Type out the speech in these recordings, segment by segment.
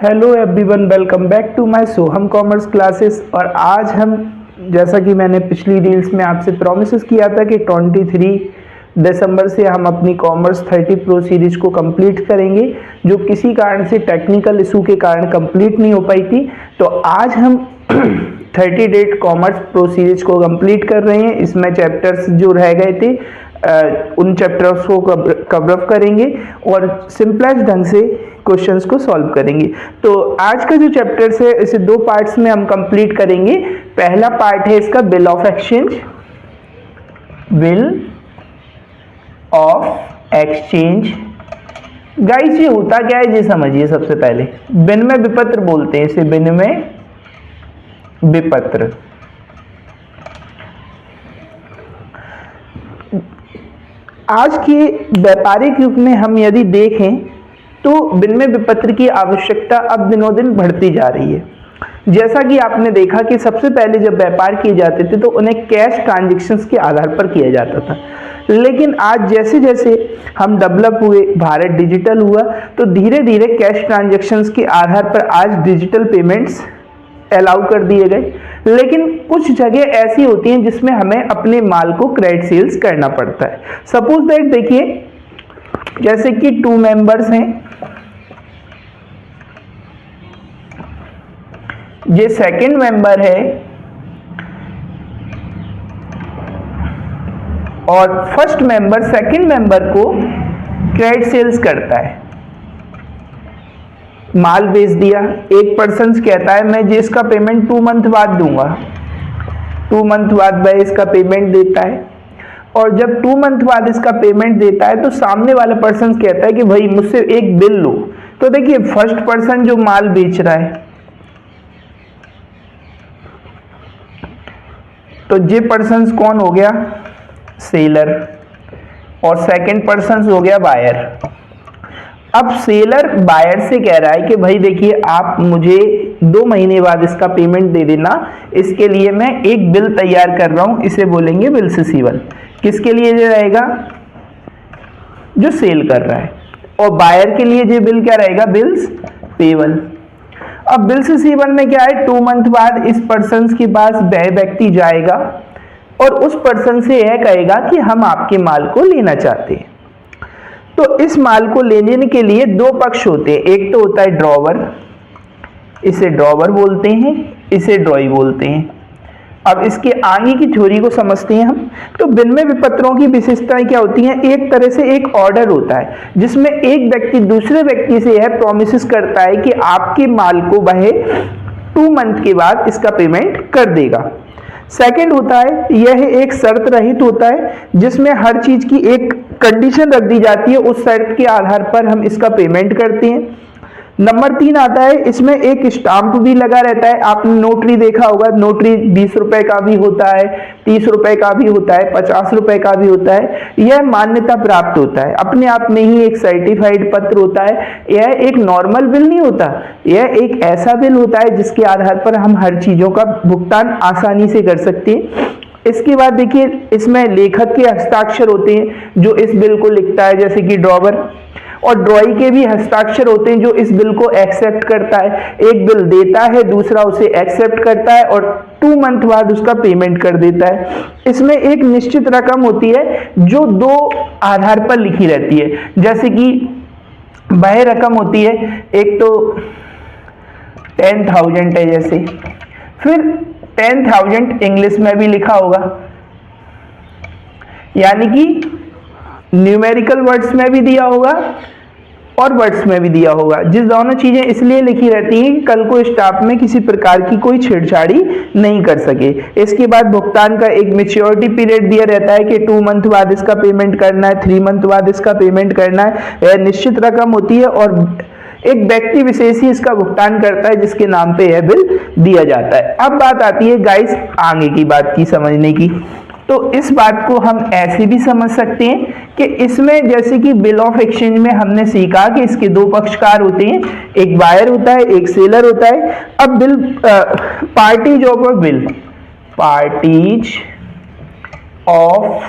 Hello everyone, welcome back to my Soham commerce classes. और आज हम, जैसा कि मैंने पिछली रील्स में आपसे प्रॉमिसेस किया था कि 23 दिसंबर से हम अपनी कॉमर्स 30 प्रो सीरीज को कंप्लीट करेंगे, जो किसी कारण से टेक्निकल इशू के कारण कंप्लीट नहीं हो पाई थी। तो आज हम 30 डेट कॉमर्स प्रो सीरीज को कंप्लीट कर रहे हैं। इसमें चैप्टर्स जो रह गए थे उन चैप्टर्स को कवर अप करेंगे और सिंपलेस्ट ढंग से क्वेश्चंस को सॉल्व करेंगे। तो आज का जो चैप्टर्स है इसे दो पार्ट्स में हम कंप्लीट करेंगे। पहला पार्ट है इसका bill of exchange. Bill of exchange guys, ये होता क्या है ये समझिए। सबसे पहले विनिमय विपत्र बोलते हैं इसे, विनिमय विपत्र। आज के व्यापारिक युग में हम यदि देखें तो विनिमय विपत्र की आवश्यकता अब दिनों दिन बढ़ती जा रही है। जैसा कि आपने देखा कि सबसे पहले जब व्यापार किए जाते थे तो उन्हें कैश ट्रांजैक्शंस के आधार पर किया जाता था, लेकिन आज जैसे जैसे हम डेवलप हुए, भारत डिजिटल हुआ, तो धीरे धीरे कैश ट्रांजैक्शंस के आधार पर आज डिजिटल पेमेंट्स अलाउ कर दिए गए। लेकिन कुछ जगह ऐसी होती हैं जिसमें हमें अपने माल को क्रेडिट सेल्स करना पड़ता है। सपोज दैट देखिए, जैसे कि 2 मेंबर्स हैं, ये सेकंड मेंबर है और फर्स्ट मेंबर सेकंड मेंबर को क्रेडिट सेल्स करता है। माल बेच दिया, एक पर्सन कहता है मैं जी इसका पेमेंट 2 मंथ बाद दूंगा। 2 मंथ बाद वह इसका पेमेंट देता है, और जब 2 मंथ बाद इसका पेमेंट देता है तो सामने वाला पर्सन कहता है कि भाई मुझसे एक बिल लो। तो देखिए, फर्स्ट पर्सन जो माल बेच रहा है, तो ये पर्सन कौन हो गया? सेलर। और सेकंड पर्सन हो गया बायर। अब सेलर बायर से कह रहा है कि भाई देखिए, आप मुझे 2 महीने बाद इसका पेमेंट दे देना, इसके लिए मैं एक बिल तैयार कर रहा हूं, इसे बोलेंगे बिल्स रिसीवेबल। किसके लिए ये रहेगा? जो सेल कर रहा है। और बायर के लिए ये बिल क्या रहेगा? Bills payable. अब बिल्स रिसीवेबल में क्या है? 2 मंथ बाद इस पर्सन के पास वह व्यक्ति जाएगा और उस पर्सन से यह कहेगा कि हम आपके माल को लेना चाहते हैं। तो इस माल को लेने के लिए 2 पक्ष होते हैं। एक तो होता है ड्रॉवर, इसे ड्रॉवर बोलते हैं, इसे ड्रॉई बोलते हैं। अब इसके आगे की थ्योरी को समझते हैं हम। तो विनिमय विपत्रों की विशेषताएं क्या होती हैं? एक तरह से एक ऑर्डर होता है जिसमें एक व्यक्ति दूसरे व्यक्ति से यह प्रॉमिस करता है कि आपके माल को वह 2 मंथ के बाद इसका पेमेंट कर देगा। सेकंड होता है, यह एक शर्त रहित होता है जिसमें हर चीज की एक कंडीशन रख दी जाती है, उस शर्त के आधार पर हम इसका पेमेंट करते हैं। नंबर 3 आता है, इसमें एक स्टाम्प भी लगा रहता है। आपने नोटरी देखा होगा, नोटरी 20 रुपए का भी होता है, 30 रुपए का भी होता है, 50 रुपए का भी होता है। यह मान्यता प्राप्त होता है, अपने आप में ही एक सर्टिफाइड पत्र होता है। यह एक नॉर्मल बिल नहीं होता, यह एक ऐसा बिल होता है जिसके आधार पर हम हर चीजों का भुगतान आसानी से कर सकते हैं। इसके बाद देखिए, इसमें लेखक के हस्ताक्षर होते हैं जो इस बिल को लिखता है, जैसे कि ड्रॉवर। और ड्रॉई के भी हस्ताक्षर होते हैं जो इस बिल को एक्सेप्ट करता है। एक बिल देता है, दूसरा उसे एक्सेप्ट करता है और 2 मंथ बाद उसका पेमेंट कर देता है। इसमें एक निश्चित रकम होती है जो 2 आधार पर लिखी रहती है, जैसे कि वह रकम होती है, एक तो 10,000 है जैसे, फिर 10,000 इंग्लिश में भी लिखा होगा, यानी कि न्यूमेरिकल वर्ड्स में भी दिया होगा और वर्ड्स में भी दिया होगा। जिस दोनों चीजें इसलिए लिखी रहती हैं कि कल को स्टाफ में किसी प्रकार की कोई छेड़छाड़ी नहीं कर सके। इसके बाद भुगतान का एक मैच्योरिटी पीरियड दिया रहता है कि 2 मंथ बाद इसका पेमेंट करना है, 3 मंथ बाद इसका पेमेंट करना है। यह निश्चित रकम होती है और एक व्यक्ति विशेष ही इसका भुगतान करता है जिसके नाम पे यह बिल दिया जाता है। अब बात आती है गाइस आगे की बात की समझने की। तो इस बात को हम ऐसे भी समझ सकते हैं कि इसमें, जैसे कि बिल ऑफ एक्सचेंज में हमने सीखा कि इसके 2 पक्षकार होते हैं, एक बायर होता है, एक सेलर होता है। अब bill parties of a bill, parties of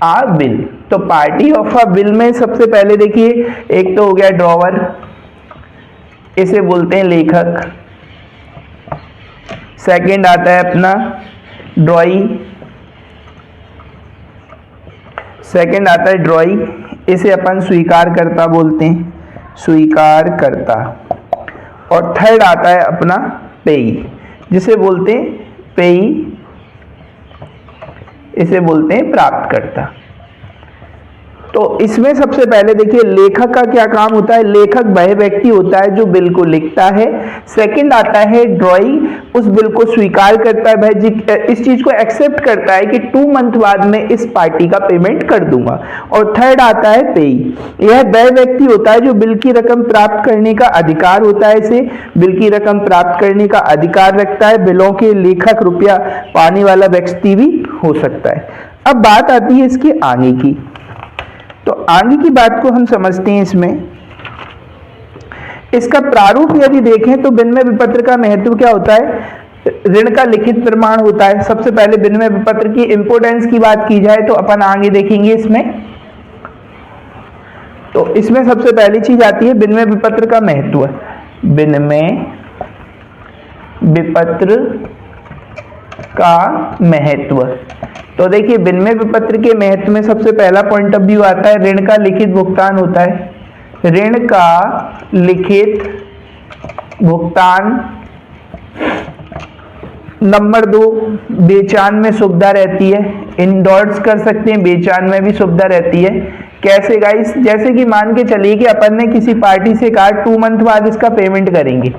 a bill. तो पार्टी ऑफ अ बिल में सबसे पहले देखिए, एक तो हो गया ड्रॉवर, इसे बोलते हैं लेखक। सेकंड आता है अपना ड्रॉई, सेकंड आता है ड्रॉई, इसे अपन स्वीकारकर्ता बोलते हैं, स्वीकारकर्ता। और थर्ड आता है अपना पेई, जिसे बोलते हैं पेई, इसे बोलते हैं प्राप्तकर्ता। तो इसमें सबसे पहले देखिए लेखक का क्या काम होता है। लेखक वह व्यक्ति होता है जो बिल को लिखता है। सेकंड आता है ड्रॉई, उस बिल को स्वीकार करता है, वह इस चीज को एक्सेप्ट करता है कि 2 मंथ बाद में इस पार्टी का पेमेंट कर दूंगा। और थर्ड आता है पेई, यह वह व्यक्ति होता है जो बिल की रकम प्राप्त करने का अधिकार होता है, इसे बिल की रकम प्राप्त करने का अधिकार रखता है। बिलों के लेखक रुपया पाने वाला व्यक्ति भी हो सकता है। अब बात आती है इसके आगे की, तो आगे की बात को हम समझते हैं। इसमें इसका प्रारूप यदि देखें तो विनिमय विपत्र का महत्व क्या होता है। ऋण का लिखित प्रमाण होता है। सबसे पहले विनिमय विपत्र की इंपोर्टेंस की बात की जाए तो अपन आगे देखेंगे इसमें। तो इसमें सबसे पहली चीज आती है विनिमय विपत्र का महत्व। विनिमय विपत्र का महत्व, तो देखिए विनिमय विपत्र के महत्व में सबसे पहला पॉइंट ऑफ व्यू आता है ऋण का लिखित भुगतान होता है। ऋण का लिखित भुगतान। नंबर 2, बेचान में सुविधा रहती है। इंडोर्स कर सकते हैं, बेचान में भी सुविधा रहती है। कैसे गाइस, जैसे कि मान के चलिए कि अपन ने किसी पार्टी से कहा 2 मंथ बाद इसका पेमेंट करेंगे,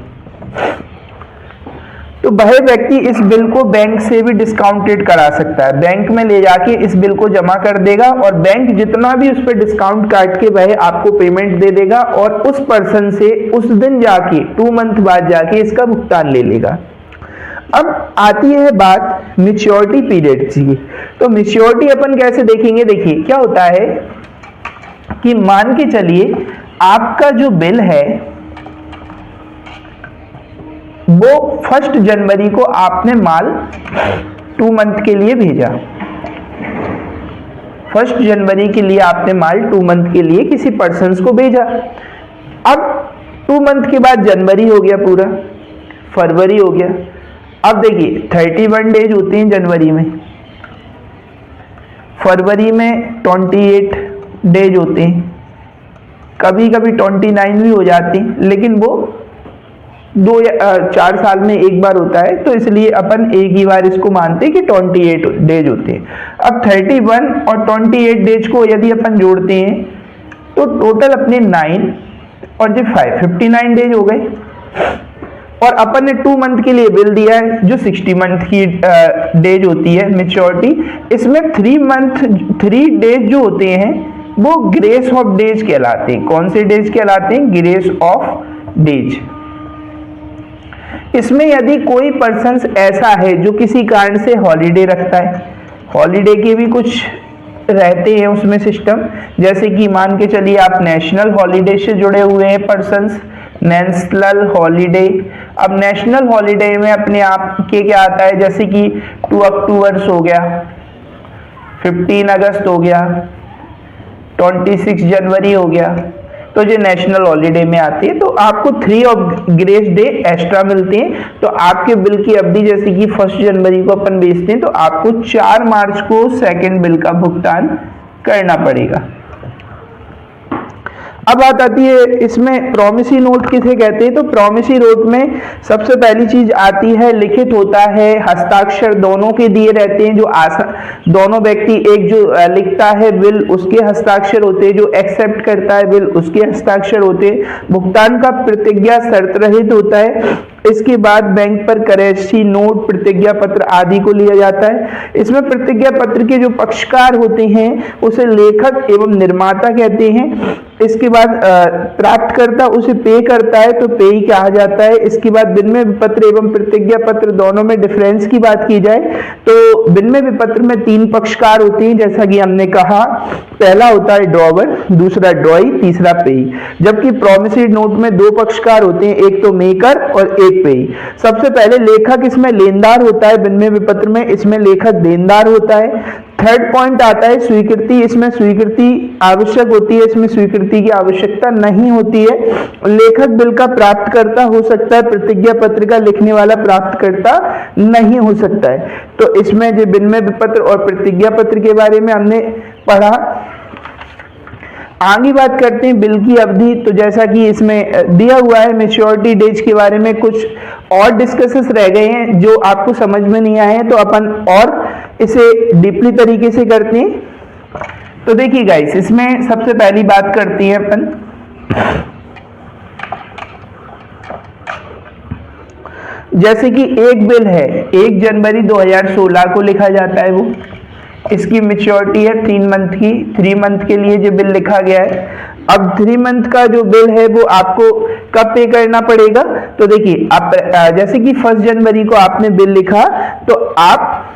तो वह व्यक्ति इस बिल को बैंक से भी डिस्काउंटेड करा सकता है। बैंक में ले जाके इस बिल को जमा कर देगा और बैंक जितना भी उस पर डिस्काउंट काट के वह आपको पेमेंट दे देगा और उस पर्सन से उस दिन जाके 2 मंथ बाद जाके इसका भुगतान ले लेगा। अब आती है बात मैच्योरिटी पीरियड की। तो मैच्योरिटी अपन कैसे देखेंगे, देखिए क्या होता है कि मान के चलिए आपका जो बिल है वो 1 जनवरी को आपने माल 2 मंथ के लिए भेजा। 1 जनवरी के लिए आपने माल 2 मंथ के लिए किसी पर्सन को भेजा। अब 2 मंथ के बाद जनवरी हो गया, पूरा फरवरी हो गया। अब देखिए 31 डेज होते हैं जनवरी में, फरवरी में 28 डेज होते हैं, कभी कभी 29 भी हो जाती, लेकिन वो 2 या 4 साल में एक बार होता है, तो इसलिए अपन एक ही बार इसको मानते हैं कि 28 डेज होते हैं। अब 31 और 28 डेज को यदि अपन जोड़ते हैं तो टोटल अपने 9 और जो 59 डेज हो गए। और अपन ने 2 मंथ के लिए बिल दिया है जो 60 मंथ की डेज होती है मैच्योरिटी। इसमें 3 डेज जो होते हैं वो ग्रेस ऑफ डेज कहलाते हैं। कौन से डेज कहलाते हैं? Grace of days. इसमें यदि कोई पर्सन ऐसा है जो किसी कारण से हॉलीडे रखता है, हॉलीडे के भी कुछ रहते हैं उसमें सिस्टम, जैसे कि मान के चलिए आप नेशनल हॉलीडे से जुड़े हुए हैं पर्सन्स, नेशनल हॉलीडे। अब नेशनल हॉलीडे में अपने आप के क्या आता है, जैसे कि 2 अक्टूबर हो गया, 15 अगस्त हो गया, 26 जनवरी हो गया, तो जो नेशनल हॉलीडे में आती है। तो आपको 3 ऑफ ग्रेस डे एक्स्ट्रा मिलते हैं। तो आपके बिल की अवधि जैसे कि 1 जनवरी को अपन बेचते हैं तो आपको 4 मार्च को सेकंड बिल का भुगतान करना पड़ेगा। अब बात आती है इसमें प्रॉमिसरी नोट किसे कहते हैं। तो प्रॉमिसरी नोट में सबसे पहली चीज आती है लिखित होता है, हस्ताक्षर दोनों के दिए रहते हैं। जो दोनों व्यक्ति, एक जो लिखता है बिल उसके हस्ताक्षर होते हैं, जो एक्सेप्ट करता है बिल उसके हस्ताक्षर होते हैं। भुगतान का प्रतिज्ञा शर्त रहित होता है। इसके बाद बैंक पर करेंसी नोट, प्रतिज्ञा पत्र आदि को लिया जाता है। इसमें प्रतिज्ञा पत्र के जो पक्षकार होते हैं उसे लेखक एवं निर्माता कहते हैं। इसके बाद प्राप्तकर्ता उसे पे करता है तो पेई कहा जाता है। इसके बाद विनिमय विपत्र एवं प्रतिज्ञा पत्र दोनों में डिफरेंस की बात की जाए तो विनिमय विपत्र में 3 पक्षकार होते हैं, जैसा कि हमने कहा। पहला होता है ड्रॉवर, दूसरा ड्रॉई, तीसरा पेई। जबकि प्रॉमिसरी नोट में 2 पक्षकार होते हैं, एक तो मेकर और एक पेई। सबसे पहले लेखक इसमें लेनदार होता है, विनिमय विपत्र में इसमें लेखक देनदार होता है। थर्ड पॉइंट आता है स्वीकृति। इसमें स्वीकृति आवश्यक होती है, इसमें स्वीकृति की आवश्यकता नहीं होती है। लेखक बिल का प्राप्तकर्ता हो सकता है, प्रतिज्ञा पत्र का लिखने वाला प्राप्तकर्ता नहीं हो सकता है। तो इसमें जो विनिमय पत्र और प्रतिज्ञा पत्र के बारे में हमने पढ़ा। आगे बात करते हैं बिल की अवधि। तो जैसा कि इसमें दिया हुआ है मैच्योरिटी डेज के बारे में कुछ और डिस्कसेस रह गए हैं जो आपको समझ में नहीं आए हैं, तो अपन और इसे डीपली तरीके से करते हैं। तो देखिए गाइस, इसमें सबसे पहली बात करते हैं अपन जैसे कि एक बिल है 1 जनवरी 2016 को लिखा जाता है, वो इसकी मैच्योरिटी है 3 मंथ की। 3 मंथ के लिए जो बिल लिखा गया है, अब 3 मंथ का जो बिल है वो आपको कब पे करना पड़ेगा। तो देखिए आप जैसे कि 1 जनवरी को आपने बिल लिखा, तो आप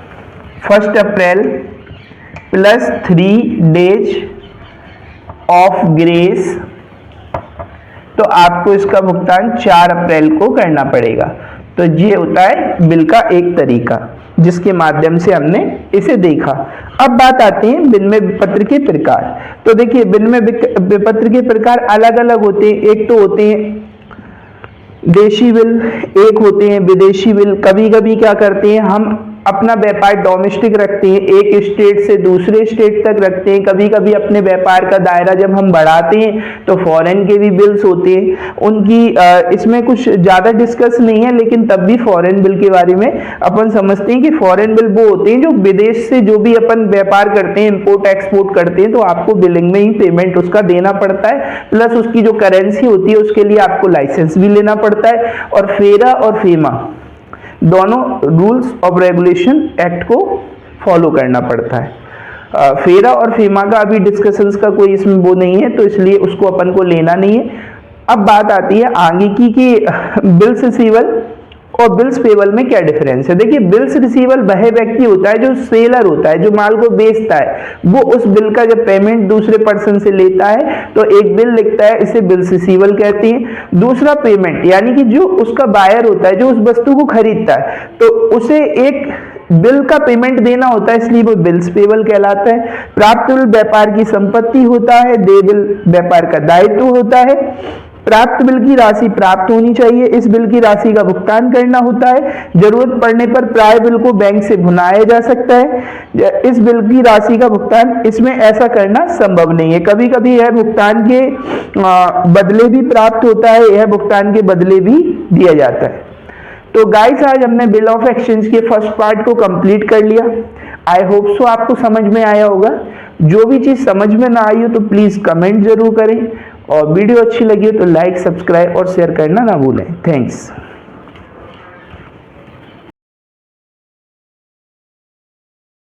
1 अप्रैल प्लस 3 डेज ऑफ ग्रेस, तो आपको इसका भुगतान 4 अप्रैल को करना पड़ेगा। तो ये होता है बिल का एक तरीका जिसके माध्यम से हमने इसे देखा। अब बात आती है विनिमय पत्र के प्रकार। तो देखिए विनिमय पत्र के प्रकार अलग अलग होते हैं। एक तो होते हैं देशी बिल, एक होते हैं विदेशी बिल। कभी कभी क्या करते हैं, हम अपना व्यापार डोमेस्टिक रखते हैं, एक स्टेट से दूसरे स्टेट तक रखते हैं। कभी कभी अपने व्यापार का दायरा जब हम बढ़ाते हैं तो फॉरेन के भी बिल्स होते हैं। उनकी इसमें कुछ ज़्यादा डिस्कस नहीं है, लेकिन तब भी फॉरेन बिल के बारे में अपन समझते हैं कि फॉरेन बिल वो होते हैं जो विदेश से जो भी अपन व्यापार करते हैं, इंपोर्ट एक्सपोर्ट करते हैं, तो आपको बिलिंग में ही पेमेंट उसका देना पड़ता है, प्लस उसकी जो करेंसी होती है उसके लिए आपको लाइसेंस भी लेना पड़ता है। और फेरा और फेमा दोनों रूल्स ऑफ रेगुलेशन एक्ट को फॉलो करना पड़ता है। फेरा और फेमा का अभी डिस्कशंस का कोई इसमें वो नहीं है, तो इसलिए उसको अपन को लेना नहीं है। अब बात आती है आगे की कि बिल्स रिसीवल और बिल्स पेबल में क्या डिफरेंस है। देखिए बिल्स रिसीवल वह व्यक्ति होता है जो सेलर होता है, जो माल को बेचता है, वो उस बिल का जब पेमेंट दूसरे पर्सन से लेता है तो एक बिल लिखता है, इसे बिल्स रिसीवल कहते हैं। दूसरा पेमेंट यानी कि जो उसका बायर होता है, जो उस वस्तु को खरीदता है, तो उसे एक बिल का पेमेंट देना होता है, इसलिए वो बिल्स पेबल कहलाता है। प्राप्त बिल व्यापार की संपत्ति होता है, देय बिल व्यापार का दायित्व होता है। प्राप्त बिल की राशि प्राप्त होनी चाहिए, इस बिल की राशि का भुगतान करना होता है। जरूरत पड़ने पर प्राप्य बिल को बैंक से भुनाया जा सकता है। इस बिल की राशि का भुगतान, इसमें ऐसा करना संभव नहीं है। कभी कभी यह भुगतान के बदले भी प्राप्त होता है, यह भुगतान के बदले भी दिया जाता है। तो गाइस आज हमने बिल ऑफ एक्सचेंज के फर्स्ट पार्ट को कंप्लीट कर लिया। आई होप सो आपको समझ में आया होगा। जो भी चीज समझ में ना आई हो तो प्लीज कमेंट जरूर करें, और वीडियो अच्छी लगी हो तो लाइक, सब्सक्राइब और शेयर करना ना भूलें। थैंक्स।